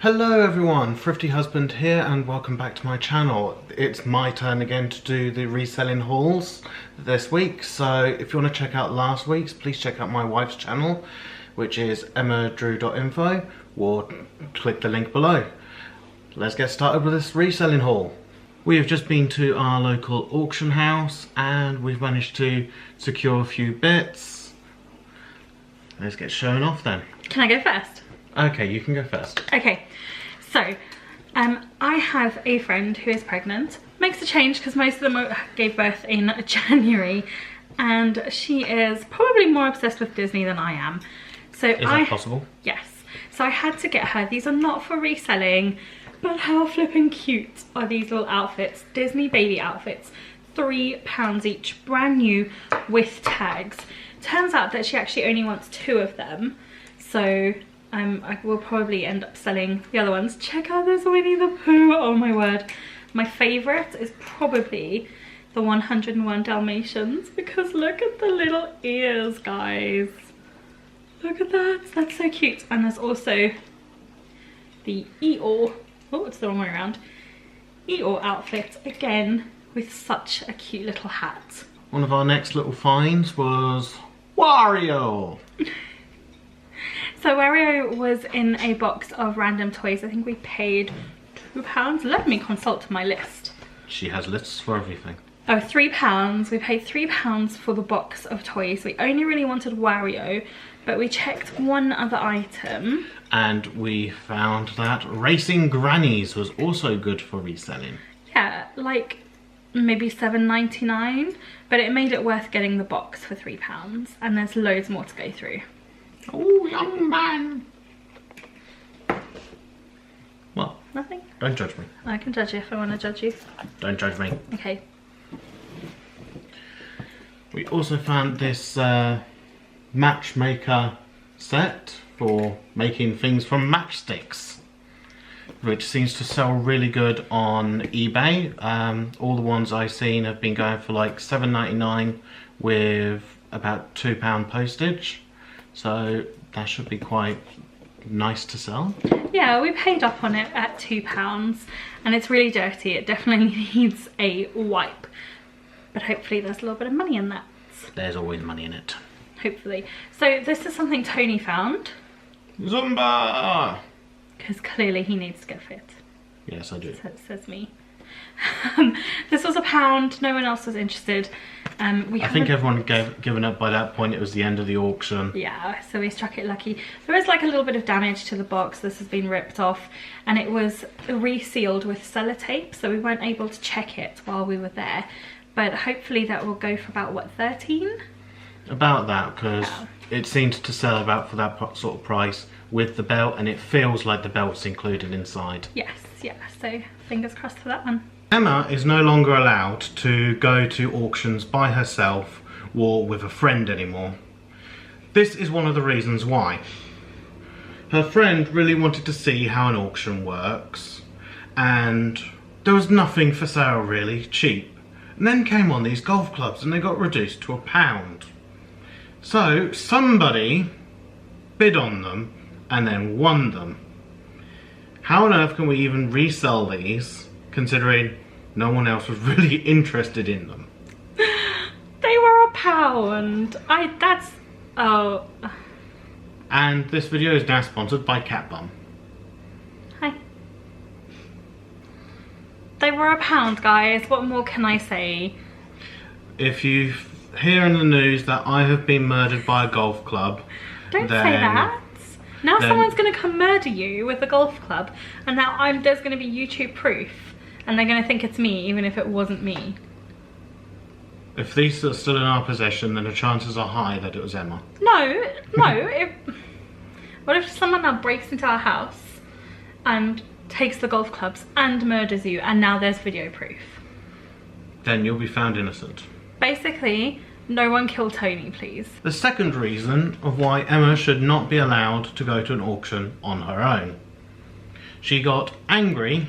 Hello everyone, Thrifty Husband here and welcome back to my channel. It's my turn again to do the reselling hauls this week, so if you want to check out last week's, please check out my wife's channel, which is emmadrew.info, or click the link below. Let's get started with this reselling haul. We have just been to our local auction house and we've managed to secure a few bits. Let's get shown off then. Can I go first? Okay, you can go first. Okay, so I have a friend who is pregnant. Makes a change because most of them gave birth in January, and she is probably more obsessed with Disney than I am. So is that possible? Yes. So I had to get her. These are not for reselling, but how flipping cute are these little outfits? Disney baby outfits, £3 each, brand new with tags. Turns out that she actually only wants 2 of them, so I will probably end up selling the other ones. Check out this Winnie the Pooh, oh my word. My favourite is probably the 101 Dalmatians, because look at the little ears, guys. Look at that, that's so cute. And there's also the Eeyore, oh it's the wrong way around, Eeyore outfit, again with such a cute little hat. One of our next little finds was Wario. So Wario was in a box of random toys. I think we paid £2. Let me consult my list. She has lists for everything. Oh, £3. We paid £3 for the box of toys. We only really wanted Wario, but we checked one other item. And we found that Racing Grannies was also good for reselling. Yeah, like maybe £7.99, but it made it worth getting the box for £3. And there's loads more to go through. Oh, young man. What? Nothing. Don't judge me. I can judge you if I want to judge you. Don't judge me. Okay. We also found this matchmaker set for making things from matchsticks, which seems to sell really good on eBay. All the ones I've seen have been going for like $7.99 with about £2 postage. So that should be quite nice to sell. Yeah, we paid up on it at £2 and it's really dirty. It definitely needs a wipe. But hopefully there's a little bit of money in that. There's always money in it. Hopefully. So this is something Tony found. Zumba! Because clearly he needs to get fit. Yes, I do. So it says me. This was £1. No one else was interested. I think everyone given up by that point. It was the end of the auction. Yeah, so we struck it lucky. There is like a little bit of damage to the box. This has been ripped off and it was resealed with sellotape, so we weren't able to check it while we were there. But hopefully that will go for about, what, 13? About that, because it seemed to sell about for that sort of price with the belt, and it feels like the belt's included inside. Yes, yeah, so fingers crossed for that one. Emma is no longer allowed to go to auctions by herself or with a friend anymore. This is one of the reasons why. Her friend really wanted to see how an auction works, and there was nothing for sale really, cheap. And then came on these golf clubs and they got reduced to £1. So somebody bid on them and then won them. How on earth can we even resell these, considering no one else was really interested in them? They were £1. Oh. And this video is now sponsored by Cat Bum. Hi. They were £1, guys. What more can I say? If you hear in the news that I have been murdered by a golf club, don't say that. Now someone's going to come murder you with a golf club, and now there's going to be YouTube proof, and they're going to think it's me, even if it wasn't me. If these are still in our possession, then the chances are high that it was Emma. No. What if someone now breaks into our house and takes the golf clubs and murders you, and now there's video proof? Then you'll be found innocent. Basically, no one kill Tony, please. The second reason of why Emma should not be allowed to go to an auction on her own. She got angry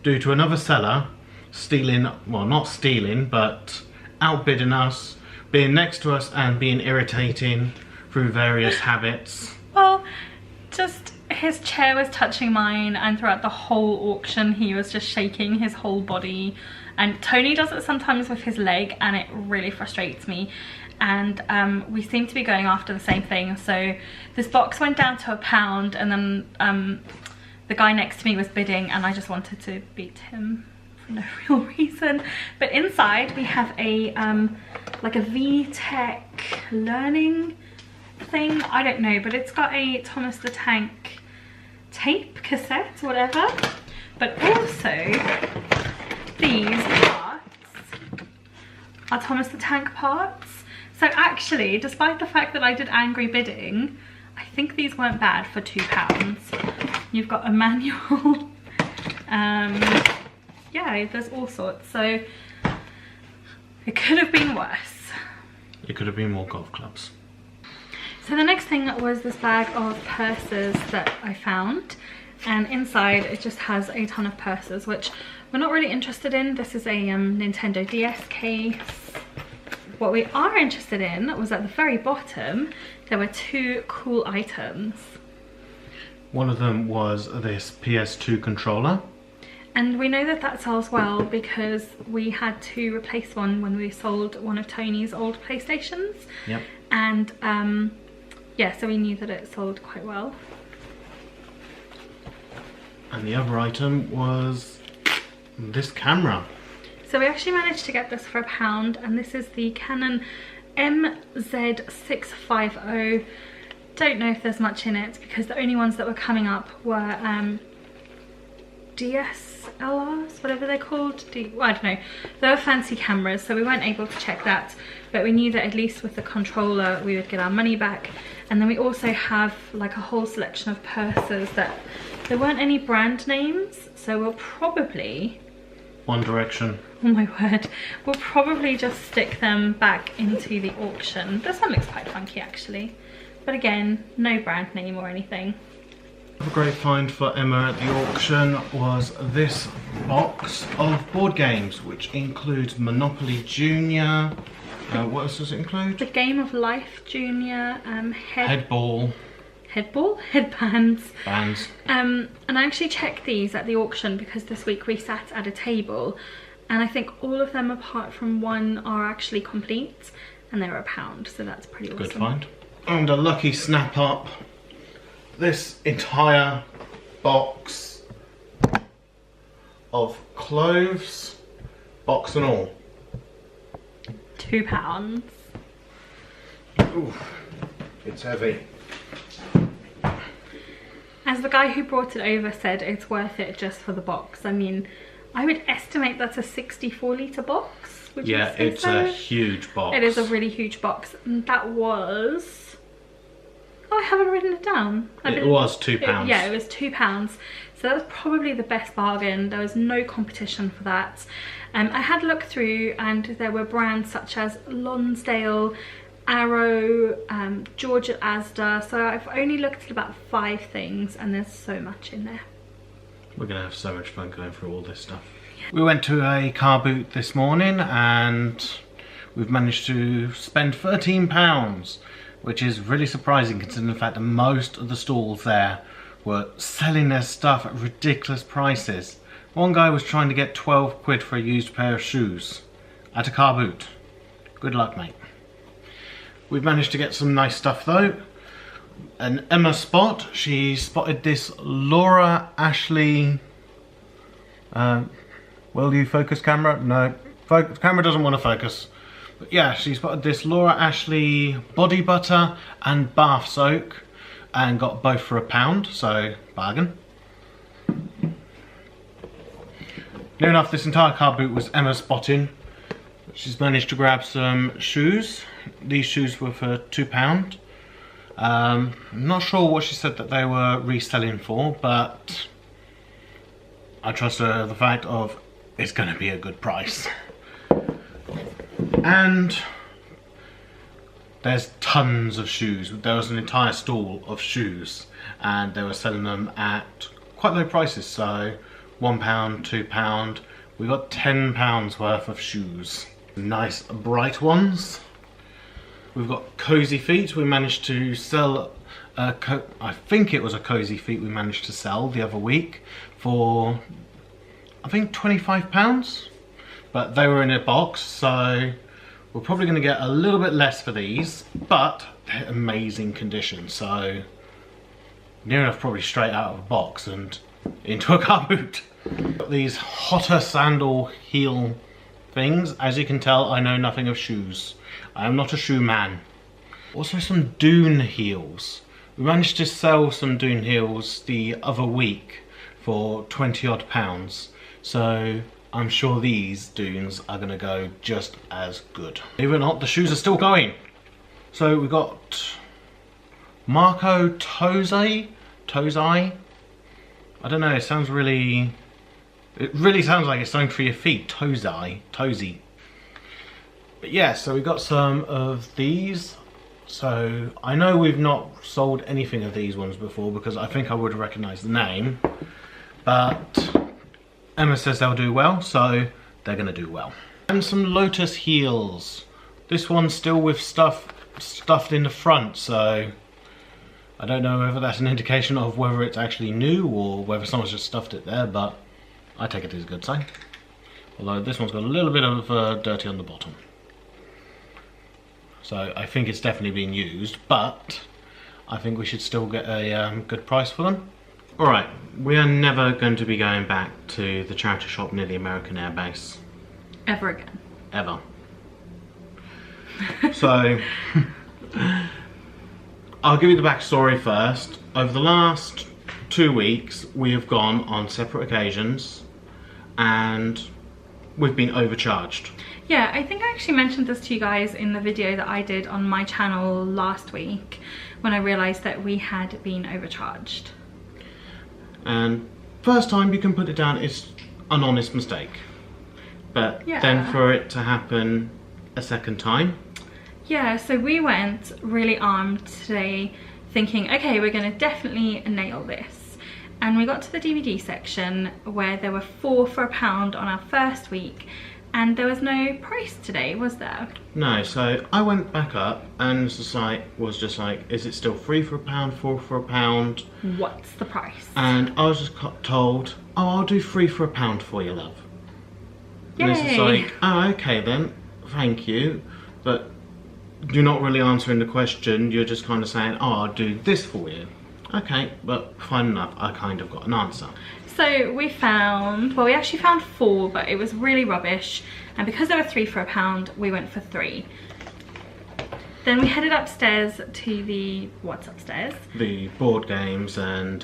due to another seller stealing, well, not stealing, but outbidding us, being next to us and being irritating through various habits. Well, just his chair was touching mine, and throughout the whole auction he was just shaking his whole body. And Tony does it sometimes with his leg, and it really frustrates me. And we seem to be going after the same thing. So this box went down to £1, and then the guy next to me was bidding, and I just wanted to beat him for no real reason. But inside we have a like a VTech learning thing, I don't know, but it's got a Thomas the Tank tape, cassette, whatever. But also these parts are Thomas the Tank parts. So actually, despite the fact that I did angry bidding, I think these weren't bad for £2. You've got a manual. Yeah, there's all sorts. So it could have been worse. It could have been more golf clubs. So the next thing was this bag of purses that I found. And inside it just has a ton of purses, which we're not really interested in. This is a Nintendo DS case. What we are interested in was at the very bottom, there were 2 cool items. One of them was this PS2 controller. And we know that that sells well because we had to replace one when we sold one of Tony's old PlayStations. Yep. And yeah, so we knew that it sold quite well. And the other item was this camera. So we actually managed to get this for £1, and this is the Canon MZ650. Don't know if there's much in it because the only ones that were coming up were DSLRs, whatever they're called. Well, I don't know. They were fancy cameras, so we weren't able to check that, but we knew that at least with the controller we would get our money back. And then we also have like a whole selection of purses that there weren't any brand names, so we'll probably... One Direction. Oh my word. We'll probably just stick them back into the auction. This one looks quite funky actually. But again, no brand name or anything. A great find for Emma at the auction was this box of board games, which includes Monopoly Junior. What else does it include? The Game of Life Junior, Headball. Headball? Headbands. Bands. And I actually checked these at the auction because this week we sat at a table, and I think all of them apart from one are actually complete, and they were £1, so that's pretty awesome. Good find. And a lucky snap up. This entire box of clothes, box and all. £2. Oof, it's heavy. As the guy who brought it over said, it's worth it just for the box. I mean, I would estimate that's a 64-litre box. Would you say it's so? a huge box. It is a really huge box. And that was... Oh, I haven't written it down. It was £2. Yeah, it was £2. So that was probably the best bargain. There was no competition for that. I had looked through, and there were brands such as Lonsdale, Arrow, Georgia Asda. So I've only looked at about 5 things, and there's so much in there. We're gonna have so much fun going through all this stuff. Yeah. We went to a car boot this morning, and we've managed to spend £13, which is really surprising considering the fact that most of the stalls there were selling their stuff at ridiculous prices. One guy was trying to get 12 quid for a used pair of shoes at a car boot. Good luck, mate. We've managed to get some nice stuff though. An Emma spot, she spotted this Laura Ashley, will you focus camera? No, camera doesn't want to focus. But yeah, she spotted this Laura Ashley body butter and bath soak and got both for £1, so bargain. Near enough, this entire car boot was Emma spotting. She's managed to grab some shoes. These shoes were for £2. I'm not sure what she said that they were reselling for, but I trust her the fact of it's going to be a good price. And there's tons of shoes. There was an entire stall of shoes, and they were selling them at quite low prices, so £1, £2. We got £10 worth of shoes. Nice bright ones. We've got Cozy Feet. We managed to sell I think it was a Cozy Feet we managed to sell the other week for, I think, £25. But they were in a box, so we're probably going to get a little bit less for these, but they're amazing condition, so near enough probably straight out of a box and into a car boot. Got these hotter sandal heel things. As you can tell, I know nothing of shoes. I am not a shoe man. Also some Dune heels. We managed to sell some Dune heels the other week for 20 odd pounds. So I'm sure these Dunes are going to go just as good. Believe it or not, the shoes are still going. So we got Marco Tozai. I don't know, it sounds really... It really sounds like it's something for your feet. Tozy. But yeah, so we got some of these. So I know we've not sold anything of these ones before because I think I would have recognised the name. But Emma says they'll do well, so they're going to do well. And some Lotus heels. This one's still with stuff stuffed in the front, so I don't know whether that's an indication of whether it's actually new or whether someone's just stuffed it there, but I take it as a good sign. Although this one's got a little bit of dirty on the bottom. So I think it's definitely been used, but I think we should still get a good price for them. Alright, we are never going to be going back to the charity shop near the American Air Base. Ever again. Ever. So, I'll give you the backstory first. Over the last 2 weeks, we have gone on separate occasions and we've been overcharged. Yeah, I think I actually mentioned this to you guys in the video that I did on my channel last week when I realised that we had been overcharged. And first time you can put it down, it's an honest mistake. But yeah. Then for it to happen a second time. Yeah, so we went really armed today thinking, okay, we're going to definitely nail this. And we got to the DVD section where there were 4 for £1 on our first week. And there was no price today, was there? No, so I went back up and the site was just like, is it still 3 for £1, 4 for £1? What's the price? And I was just told, oh, I'll do 3 for £1 for you, love. Yay. And it's like, oh, okay then, thank you. But you're not really answering the question, you're just kind of saying, oh, I'll do this for you. Okay, but fine enough, I kind of got an answer. So we found, well, we actually found 4, but it was really rubbish. And because there were 3 for £1, we went for 3. Then we headed upstairs to the, what's upstairs? The board games and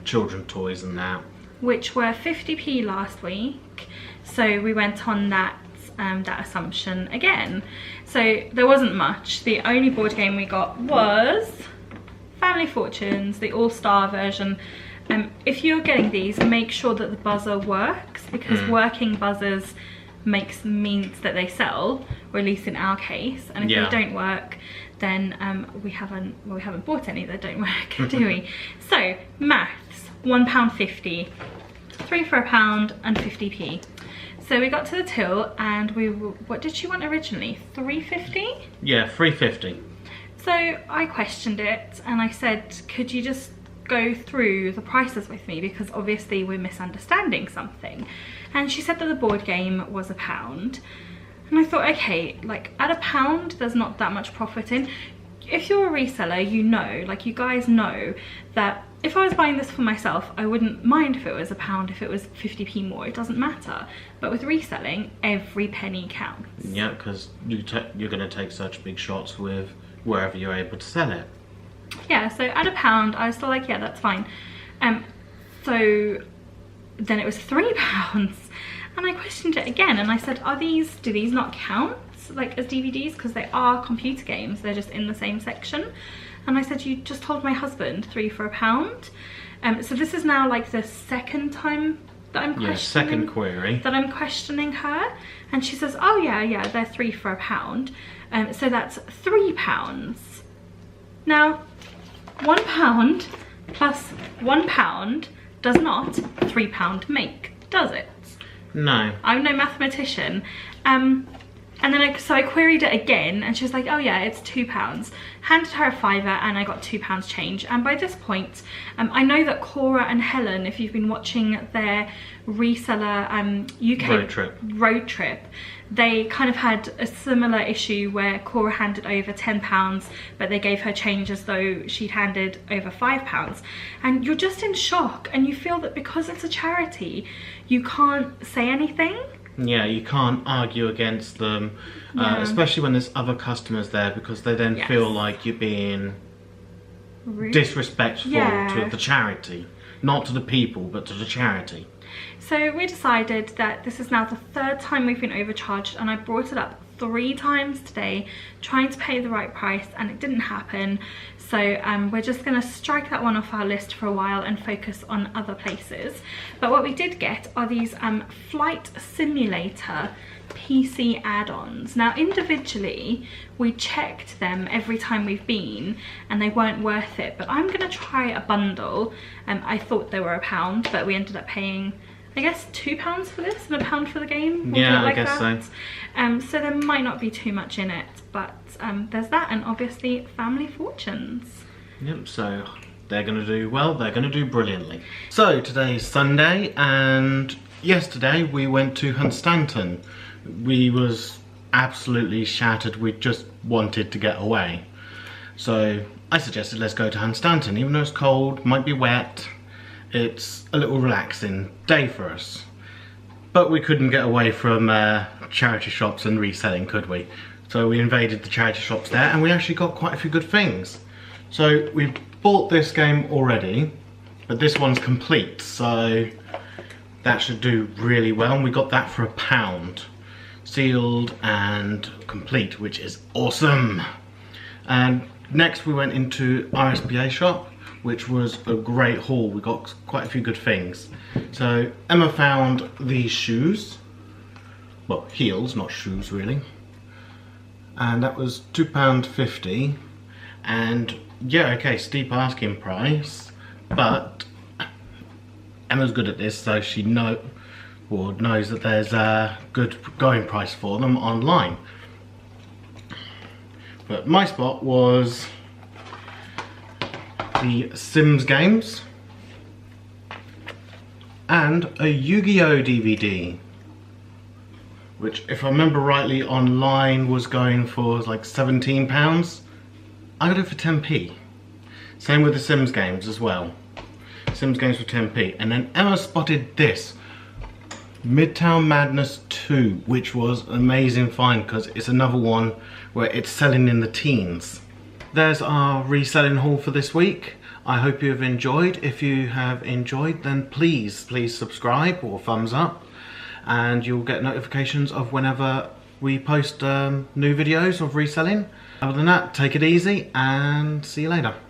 children's toys and that. Which were 50p last week. So we went on that assumption again. So there wasn't much. The only board game we got was Family Fortunes, the All-Star version. If you're getting these, make sure that the buzzer works, because working buzzers means that they sell, or at least in our case. And if they don't work, then we haven't bought any that don't work, do we? So maths, £1.50, 3 for £1 and 50p. So we got to the till and what did she want originally? £3.50? Yeah, £3.50. So I questioned it and I said, could you just go through the prices with me, because obviously we're misunderstanding something. And she said that the board game was £1. And I thought, okay, like at £1 there's not that much profit in. If you're a reseller, you know, like you guys know that if I was buying this for myself, I wouldn't mind if it was £1, if it was 50p more, it doesn't matter. But with reselling, every penny counts. Yeah, because you're going to take such big shots with wherever you're able to sell it. Yeah, so at £1, I was still like, yeah, that's fine. So then it was £3, and I questioned it again, and I said, do these not count like as DVDs, because they are computer games, they're just in the same section? And I said, you just told my husband 3 for £1. So this is now like the second time that I'm questioning. Yeah, second query that I'm questioning her, and she says, oh yeah, they're 3 for £1. So that's £3. Now, £1 plus £1 does not £3 make, does it? No. I'm no mathematician. And And then so I queried it again, and she was like, oh yeah, it's £2. Handed her a fiver, and I got £2 change. And by this point, I know that Cora and Helen, if you've been watching their reseller UK road trip, they kind of had a similar issue where Cora handed over £10, but they gave her change as though she'd handed over £5. And you're just in shock, and you feel that because it's a charity, you can't say anything. Yeah, you can't argue against them, especially when there's other customers there, because they then feel like you're being disrespectful to the charity. Not to the people, but to the charity. So we decided that this is now the 3rd time we've been overcharged, and I brought it up 3 times today, trying to pay the right price, and it didn't happen. So we're just going to strike that one off our list for a while and focus on other places. But what we did get are these flight simulator PC add-ons. Now individually we checked them every time we've been, and they weren't worth it, but I'm going to try a bundle. I thought they were £1, but we ended up paying, I guess, £2 for this and £1 for the game. Yeah, I guess so. So there might not be too much in it, but there's that, and obviously family fortunes. Yep, so they're going to do well, they're going to do brilliantly. So today's Sunday, and yesterday we went to Hunstanton. We was absolutely shattered, we just wanted to get away. So I suggested let's go to Hunstanton, even though it's cold, might be wet. It's a little relaxing day for us. But we couldn't get away from charity shops and reselling, could we? So we invaded the charity shops there, and we actually got quite a few good things. So we bought this game already, but this one's complete, so that should do really well. And we got that for £1, sealed and complete, which is awesome. And next we went into our FBA shop, which was a great haul. We got quite a few good things. So Emma found these shoes, well, heels, not shoes really, and that was £2.50. And yeah, okay, steep asking price, but Emma's good at this, so she knows that there's a good going price for them online. But my spot was the Sims games and a Yu-Gi-Oh DVD, which, if I remember rightly, online was going for like £17. I got it for 10p. Same with the Sims games as well. Sims games for 10p. And then Emma spotted this, Midtown Madness 2, which was an amazing find because it's another one where it's selling in the teens. There's our reselling haul for this week. I hope you have enjoyed. If you have enjoyed, then please subscribe or thumbs up, and you'll get notifications of whenever we post new videos of reselling. Other than that, take it easy and see you later.